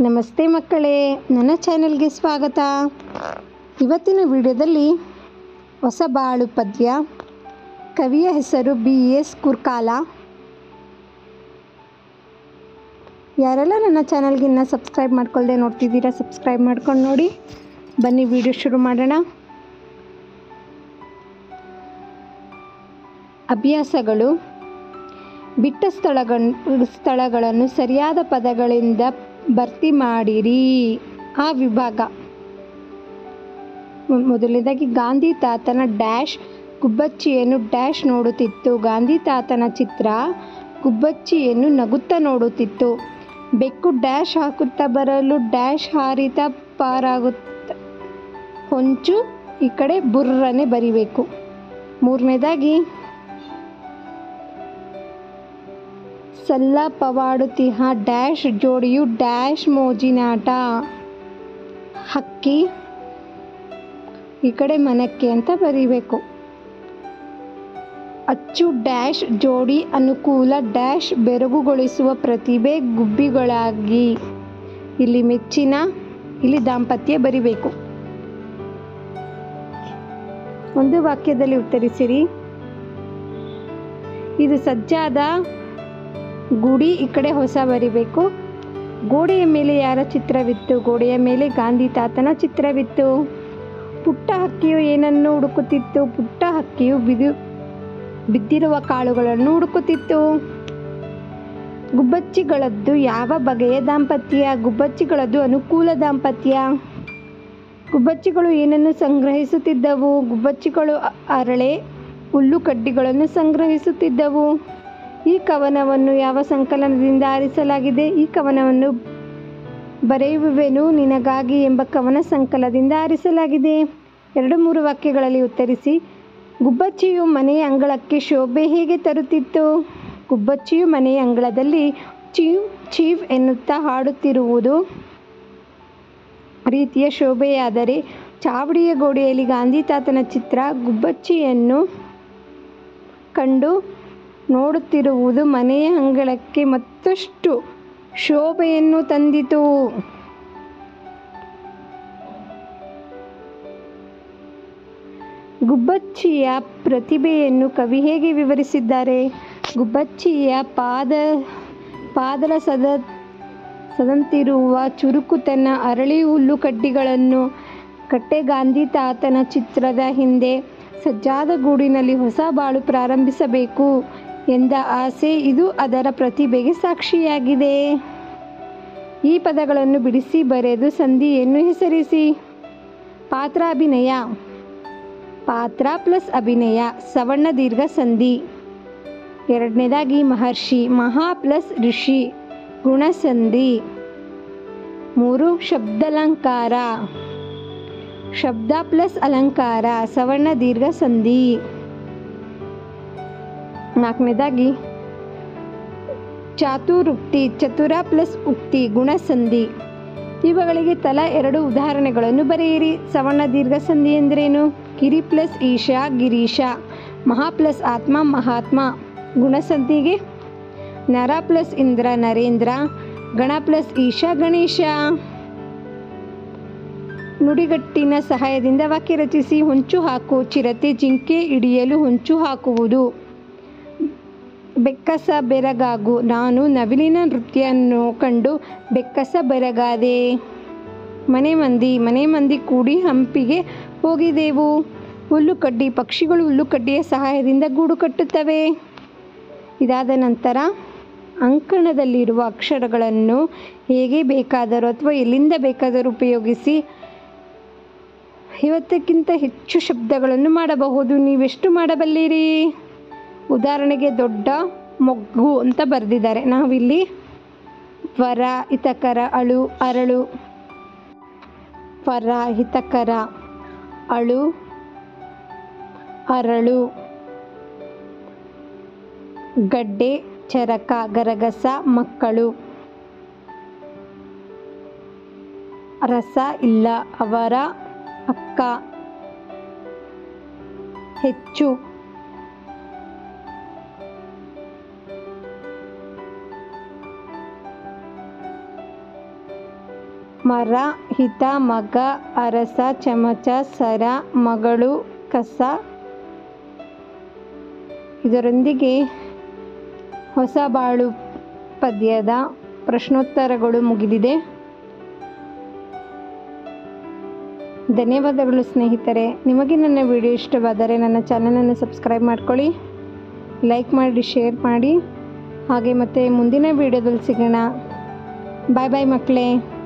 ನಮಸ್ತೆ ಮಕ್ಕಳೇ, ನನ್ನ ಚಾನೆಲ್ಗೆ ಸ್ವಾಗತ. ಇವತ್ತಿನ ವಿಡಿಯೋದಲ್ಲಿ ಹೊಸಬಾಳು ಪದ್ಯ. ಕವಿಯ ಹೆಸರು BS ಕುರ್ಕಾಲ. ಯಾರೆಲ್ಲ ನನ್ನ ಚಾನೆಲ್ಗೆ ಇನ್ನೂ ಸಬ್ಸ್ಕ್ರೈಬ್ ಮಾಡ್ಕೊಳ್ಳದೆ ನೋಡ್ತಿದ್ದೀರಾ, ಸಬ್ಸ್ಕ್ರೈಬ್ ಮಾಡ್ಕೊಂಡು ನೋಡಿ. ಬನ್ನಿ ವಿಡಿಯೋ ಶುರು ಮಾಡೋಣ. ಅಭ್ಯಾಸಗಳು. ಬಿಟ್ಟ ಸ್ಥಳಗಳನ್ನು ಸರಿಯಾದ ಪದಗಳಿಂದ ಭರ್ತಿ ಮಾಡಿರಿ. ಆ ವಿಭಾಗ. ಮೊದಲನೇದಾಗಿ, ಗಾಂಧಿ ತಾತನ ಡ್ಯಾಶ್ ಗುಬ್ಬಚ್ಚಿಯನ್ನು ಡ್ಯಾಶ್ ನೋಡುತ್ತಿತ್ತು. ಗಾಂಧಿ ತಾತನ ಚಿತ್ರ ಗುಬ್ಬಚ್ಚಿಯನ್ನು ನಗುತ್ತಾ ನೋಡುತ್ತಿತ್ತು. ಬೆಕ್ಕು ಡ್ಯಾಶ್ ಹಾಕುತ್ತಾ ಬರಲು ಡ್ಯಾಶ್ ಹಾರಿತಾ ಪಾರಾಗುತ್ತ. ಹೊಂಚು ಈ ಕಡೆ ಬುರ್ರನೆ ಬರಿಬೇಕು. ಮೂರನೇದಾಗಿ, ಸಲ್ಲ ಪವಾಡುತಿಹ ಡ್ಯಾಶ್ ಜೋಡಿಯು ಡ್ಯಾಶ್ ಮೋಜಿನಾಟ. ಹಕ್ಕಿ ಈ ಕಡೆ ಮನಕ್ಕೆ ಅಂತ ಬರೀಬೇಕು. ಅಚ್ಚು ಡ್ಯಾಶ್ ಜೋಡಿ ಅನುಕೂಲ ಡ್ಯಾಶ್ ಬೆರಗುಗೊಳಿಸುವ ಪ್ರತಿಭೆ ಗುಬ್ಬಿಗಳಾಗಿ. ಇಲ್ಲಿ ಮೆಚ್ಚಿನ, ಇಲ್ಲಿ ದಾಂಪತ್ಯ ಬರಿಬೇಕು. ಒಂದು ವಾಕ್ಯದಲ್ಲಿ ಉತ್ತರಿಸಿರಿ. ಇದು ಸಜ್ಜಾದ ಗುಡಿ, ಈ ಕಡೆ ಹೊಸ ಬರಿಬೇಕು. ಗೋಡೆಯ ಮೇಲೆ ಯಾರ ಚಿತ್ರವಿತ್ತು? ಗೋಡೆಯ ಮೇಲೆ ಗಾಂಧಿ ತಾತನ ಚಿತ್ರವಿತ್ತು. ಪುಟ್ಟ ಹಕ್ಕಿಯು ಏನನ್ನು ಹುಡುಕುತ್ತಿತ್ತು? ಪುಟ್ಟ ಹಕ್ಕಿಯು ಬಿದ್ದಿರುವ ಕಾಳುಗಳನ್ನು ಹುಡುಕುತ್ತಿತ್ತು. ಗುಬ್ಬಚ್ಚಿಗಳದ್ದು ಯಾವ ಬಗೆಯ ದಾಂಪತ್ಯ? ಗುಬ್ಬಚ್ಚಿಗಳದ್ದು ಅನುಕೂಲ ದಾಂಪತ್ಯ. ಗುಬ್ಬಚ್ಚಿಗಳು ಏನನ್ನು ಸಂಗ್ರಹಿಸುತ್ತಿದ್ದವು? ಗುಬ್ಬಚ್ಚಿಗಳು ಅರಳೆ ಹುಲ್ಲು ಕಡ್ಡಿಗಳನ್ನು ಸಂಗ್ರಹಿಸುತ್ತಿದ್ದವು. ಈ ಕವನವನ್ನು ಯಾವ ಸಂಕಲನದಿಂದ ಆರಿಸಲಾಗಿದೆ? ಈ ಕವನವನ್ನು ಬರೆಯುವೆನು ನಿನಗಾಗಿ ಎಂಬ ಕವನ ಸಂಕಲನದಿಂದ ಆರಿಸಲಾಗಿದೆ. 2-3 ವಾಕ್ಯಗಳಲ್ಲಿ ಉತ್ತರಿಸಿ. ಗುಬ್ಬಚ್ಚಿಯು ಮನೆಯ ಅಂಗಳಕ್ಕೆ ಶೋಭೆ ಹೇಗೆ ತರುತ್ತಿತ್ತು? ಗುಬ್ಬಚ್ಚಿಯು ಮನೆಯ ಅಂಗಳದಲ್ಲಿ ಚೀವ್ ಚೀವ್ ಎನ್ನುತ್ತಾ ಹಾಡುತ್ತಿರುವುದು ರೀತಿಯ ಶೋಭೆಯಾದರೆ, ಚಾವಡಿಯ ಗೋಡೆಯಲ್ಲಿ ಗಾಂಧಿ ತಾತನ ಚಿತ್ರ ಗುಬ್ಬಚ್ಚಿಯನ್ನು ಕಂಡು ನೋಡುತ್ತಿರುವುದು ಮನೆಯ ಅಂಗಳಕ್ಕೆ ಮತ್ತಷ್ಟು ಶೋಭೆಯನ್ನು ತಂದಿತು. ಗುಬ್ಬಚ್ಚಿಯ ಪ್ರತಿಭೆಯನ್ನು ಕವಿ ಹೇಗೆ ವಿವರಿಸಿದ್ದಾರೆ? ಗುಬ್ಬಚ್ಚಿಯ ಪಾದಲ ಸದಂತಿರುವ ಚುರುಕುತನ, ಅರಳಿ ಹುಲ್ಲು ಕಡ್ಡಿಗಳನ್ನು ಕಟ್ಟೆ ಗಾಂಧಿ ತಾತನ ಚಿತ್ರದ ಹಿಂದೆ ಸಜ್ಜಾದ ಗೂಡಿನಲ್ಲಿ ಹೊಸ ಬಾಳು ಪ್ರಾರಂಭಿಸಬೇಕು ಎಂದ ಆಸೆ, ಇದು ಅದರ ಪ್ರತಿಭೆಗೆ ಸಾಕ್ಷಿಯಾಗಿದೆ. ಈ ಪದಗಳನ್ನು ಬಿಡಿಸಿ ಬರೆದು ಸಂಧಿಯನ್ನು ಹೆಸರಿಸಿ. ಪಾತ್ರಾಭಿನಯ. ಪಾತ್ರ ಪ್ಲಸ್ ಅಭಿನಯ ಸವರ್ಣ ದೀರ್ಘ ಸಂಧಿ. ಎರಡನೇದಾಗಿ, ಮಹರ್ಷಿ ಮಹಾ ಪ್ಲಸ್ ಋಷಿ ಗುಣಸಂಧಿ. 3, ಶಬ್ದಾಲಂಕಾರ. ಶಬ್ದ ಪ್ಲಸ್ ಅಲಂಕಾರ ಸವರ್ಣ ದೀರ್ಘ ಸಂಧಿ. 4ನೇದಾಗಿ, ಚಾತುರುಕ್ತಿ ಚತುರ ಪ್ಲಸ್ ಉಕ್ತಿ ಗುಣಸಂಧಿ. ಇವುಗಳಿಗೆ ತಲಾ 2 ಉದಾಹರಣೆಗಳನ್ನು ಬರೆಯಿರಿ. ಸವರ್ಣ ದೀರ್ಘ ಸಂಧಿ ಎಂದರೇನು? ಗಿರಿ ಪ್ಲಸ್ ಈಶಾ ಗಿರೀಶ. ಮಹಾ ಪ್ಲಸ್ ಆತ್ಮ ಮಹಾತ್ಮ. ಗುಣಸಂಧಿಗೆ ನರ ಪ್ಲಸ್ ಇಂದ್ರ ನರೇಂದ್ರ. ಗಣ ಪ್ಲಸ್ ಈಶಾ ಗಣೇಶ. ನುಡಿಗಟ್ಟಿನ ಸಹಾಯದಿಂದ ವಾಕ್ಯ ರಚಿಸಿ. ಹೊಂಚು ಹಾಕು ಚಿರತೆ ಜಿಂಕೆ ಹಿಡಿಯಲು ಹೊಂಚು ಹಾಕುವುದು. ಬೆಕ್ಕಸ ಬೆರಗಾಗು, ನಾನು ನವಿಲಿನ ನೃತ್ಯವನ್ನು ಕಂಡು ಬೆಕ್ಕಸ ಬೆರಗಾದೆ. ಮನೆ ಮಂದಿ ಕೂಡಿ ಹಂಪಿಗೆ ಹೋಗಿದೆವು. ಹುಲ್ಲುಕಡ್ಡಿ, ಪಕ್ಷಿಗಳು ಹುಲ್ಲುಕಡ್ಡಿಯ ಸಹಾಯದಿಂದ ಗೂಡು ಕಟ್ಟುತ್ತವೆ. ಇದಾದ ನಂತರ, ಅಂಕಣದಲ್ಲಿರುವ ಅಕ್ಷರಗಳನ್ನು ಹೇಗೆ ಬೇಕಾದರೂ ಅಥವಾ ಎಲ್ಲಿಂದ ಬೇಕಾದರೂ ಉಪಯೋಗಿಸಿ 50ಕ್ಕಿಂತ ಹೆಚ್ಚು ಶಬ್ದಗಳನ್ನು ಮಾಡಬಹುದು. ನೀವೆಷ್ಟು ಮಾಡಬಲ್ಲಿರಿ? ಉದಾಹರಣೆಗೆ, ದೊಡ್ಡ ಮೊಗ್ಗು ಅಂತ ಬರೆದಿದ್ದಾರೆ. ನಾವಿಲ್ಲಿ ವರ, ಹಿತಕರ, ಅಳು, ಅರಳು. ವರ, ಹಿತಕರ, ಅಳು, ಅರಳು. ಗಡ್ಡೆ, ಚರಕ, ಗರಗಸ, ಮಕ್ಕಳು. ರಸ ಇಲ್ಲ, ಅವರ, ಅಕ್ಕ. ಹೆಚ್ಚು. ಮರ, ಹಿತ, ಮಗ, ಅರಸ, ಚಮಚ, ಸರ, ಮಗಳು, ಕಸ. ಇದರೊಂದಿಗೆ ಹೊಸ ಬಾಳು ಪದ್ಯದ ಪ್ರಶ್ನೋತ್ತರಗಳು ಮುಗಿದಿದೆ. ಧನ್ಯವಾದಗಳು ಸ್ನೇಹಿತರೆ. ನಿಮಗೆ ನನ್ನ ವಿಡಿಯೋ ಇಷ್ಟವಾದರೆ ನನ್ನ ಚಾನಲನ್ನು ಸಬ್ಸ್ಕ್ರೈಬ್ ಮಾಡ್ಕೊಳ್ಳಿ, ಲೈಕ್ ಮಾಡಿ, ಶೇರ್ ಮಾಡಿ. ಹಾಗೆ ಮತ್ತೆ ಮುಂದಿನ ವಿಡಿಯೋದಲ್ಲಿ ಸಿಗೋಣ. ಬಾಯ್ ಬಾಯ್ ಮಕ್ಕಳೇ.